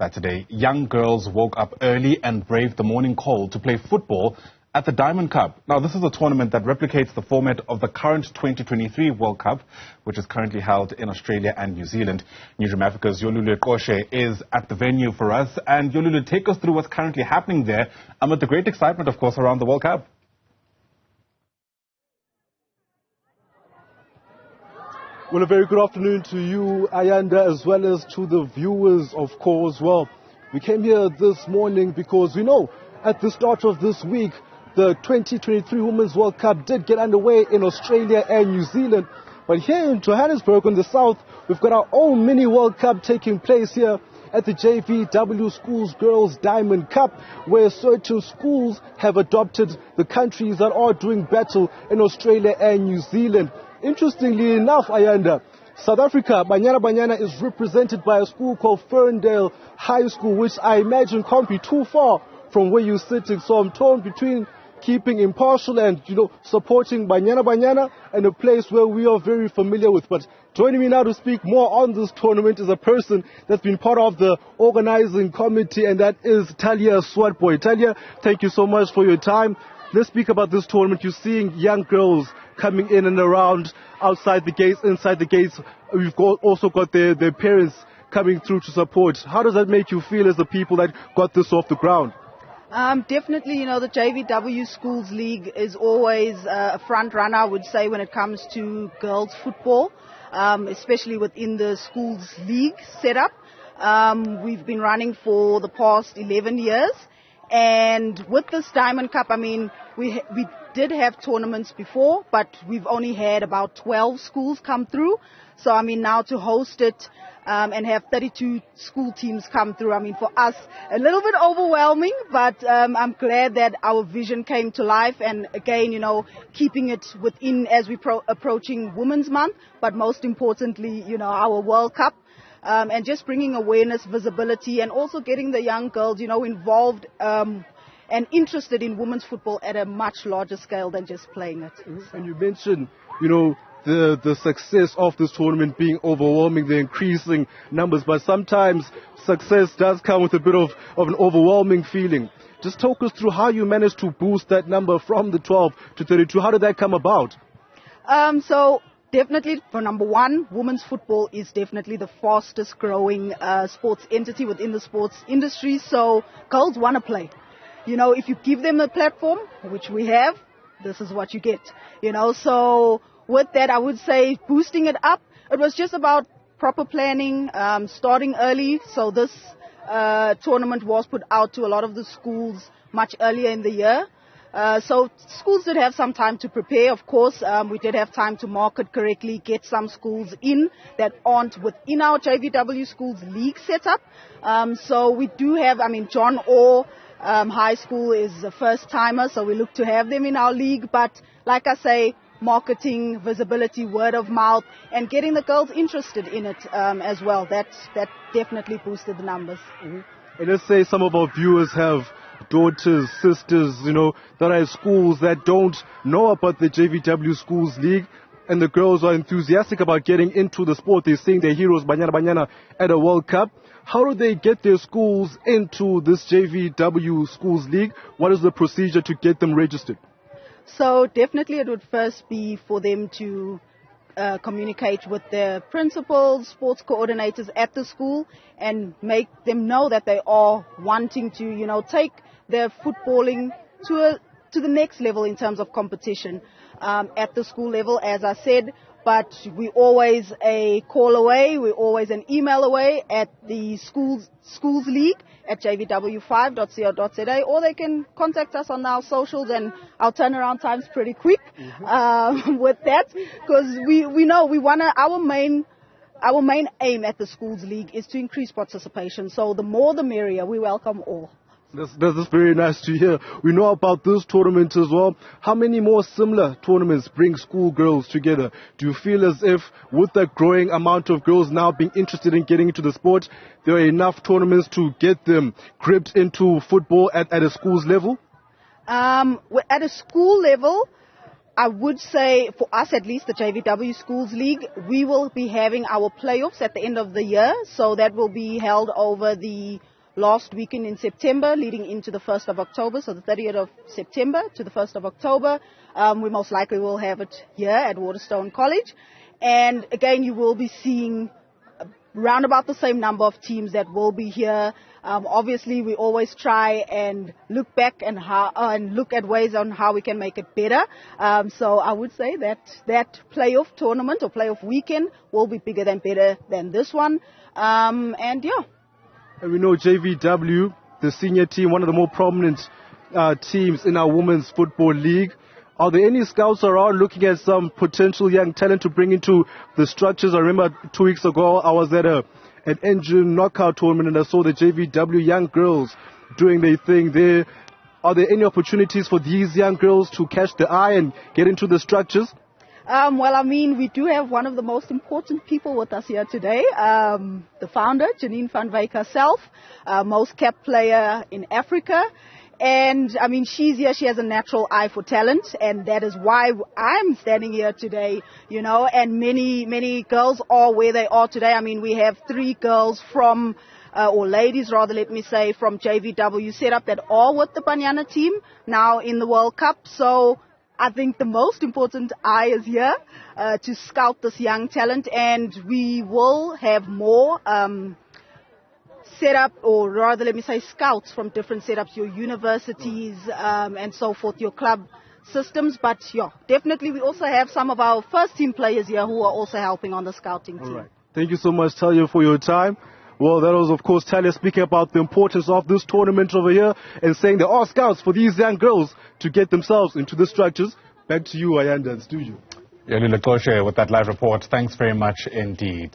Saturday, young girls woke up early and braved the morning cold to play football at the Diamond Cup. Now, this is a tournament that replicates the format of the current 2023 World Cup, which is currently held in Australia and New Zealand. Newzroom Afrika's Yolulwe Qoshe is at the venue for us. And Yolulwe, take us through what's currently happening there amid the great excitement, of course, around the World Cup. Well, a very good afternoon to you, Ayanda, as well as to the viewers, of course. Well, we came here this morning because we know at the start of this week, the 2023 Women's World Cup did get underway in Australia and New Zealand. But here in Johannesburg in the south, we've got our own mini World Cup taking place here at the JVW Schools Girls Diamond Cup, where certain schools have adopted the countries that are doing battle in Australia and New Zealand. Interestingly enough, Ayanda, South Africa, Banyana is represented by a school called Ferndale High School, which I imagine can't be too far from where you're sitting. So I'm torn between keeping impartial and, supporting Banyana and a place where we are very familiar with. But joining me now to speak more on this tournament is a person that's been part of the organizing committee, and that is Talia Swatboy. Talia, thank you so much for your time. Let's speak about this tournament. You're seeing young girls coming in and around, outside the gates, inside the gates. We've also got their parents coming through to support. How does that make you feel as the people that got this off the ground? Definitely, the JVW Schools League is always a front runner, I would say, when it comes to girls football, especially within the schools league setup. We've been running for the past 11 years. And with this Diamond Cup, we did have tournaments before, but we've only had about 12 schools come through. So, now to host it and have 32 school teams come through, for us, a little bit overwhelming, but I'm glad that our vision came to life. And again, keeping it within as we approaching Women's Month, but most importantly, our World Cup. And just bringing awareness, visibility, and also getting the young girls, involved and interested in women's football at a much larger scale than just playing it. And you mentioned, the success of this tournament being overwhelming, the increasing numbers, but sometimes success does come with a bit of an overwhelming feeling. Just talk us through how you managed to boost that number from the 12 to 32. How did that come about? So definitely, for number one, women's football is definitely the fastest growing sports entity within the sports industry. So girls want to play. If you give them a platform, which we have, this is what you get. So with that, I would say boosting it up. It was just about proper planning, starting early. So this tournament was put out to a lot of the schools much earlier in the year. So schools did have some time to prepare, of course. We did have time to market correctly, get some schools in that aren't within our JVW Schools League setup. So we do have, John Orr High School is a first-timer, so we look to have them in our league. But like I say, marketing, visibility, word of mouth, and getting the girls interested in it as well. That definitely boosted the numbers. Mm-hmm. And let's say some of our viewers have daughters, sisters, that are at schools that don't know about the JVW Schools League, and the girls are enthusiastic about getting into the sport. They're seeing their heroes, Banyana, at a World Cup. How do they get their schools into this JVW Schools League? What is the procedure to get them registered? So definitely it would first be for them to communicate with their principals, sports coordinators at the school, and make them know that they are wanting to, take their footballing to the next level in terms of competition at the school level, as I said. But we're always a call away, we're always an email away at the schools league at jvw5.co.za, or they can contact us on our socials, and our turnaround time's pretty quick with that, because we know we want to, our main aim at the schools league is to increase participation. So the more the merrier. We welcome all. That's very nice to hear. We know about this tournament as well. How many more similar tournaments bring schoolgirls together? Do you feel as if with the growing amount of girls now being interested in getting into the sport, there are enough tournaments to get them gripped into football at a school's level? At a school level, I would say, for us at least, the JVW Schools League, we will be having our playoffs at the end of the year. So that will be held over the last weekend in September, leading into the 1st of October, so the 30th of September to the 1st of October. We most likely will have it here at Waterstone College. And again, you will be seeing round about the same number of teams that will be here. Obviously, we always try and look back and look at ways on how we can make it better. So I would say that playoff tournament or playoff weekend will be bigger and better than this one. And yeah. And we know JVW, the senior team, one of the more prominent teams in our women's football league. Are there any scouts around looking at some potential young talent to bring into the structures? I remember 2 weeks ago I was at an engine knockout tournament and I saw the JVW young girls doing their thing there. Are there any opportunities for these young girls to catch the eye and get into the structures? Well, I mean, we do have one of the most important people with us here today, the founder, Janine van Wyk herself, most capped player in Africa. And, I mean, she's here, she has a natural eye for talent, and that is why I'm standing here today, you know, and many girls are where they are today. I mean, we have 3 girls from, or ladies rather, let me say, from JVW setup that are with the Banyana team now in the World Cup. So I think the most important eye is here to scout this young talent, and we will have more set up, or rather let me say scouts from different setups, your universities and so forth, your club systems. But yeah, definitely we also have some of our first team players here who are also helping on the scouting team. All right. Thank you so much, Talia, for your time. Well, that was, of course, Talia speaking about the importance of this tournament over here and saying there are scouts for these young girls to get themselves into the structures. Back to you, Ayanda, in studio. Yolulwe Qoshe with that live report. Thanks very much indeed.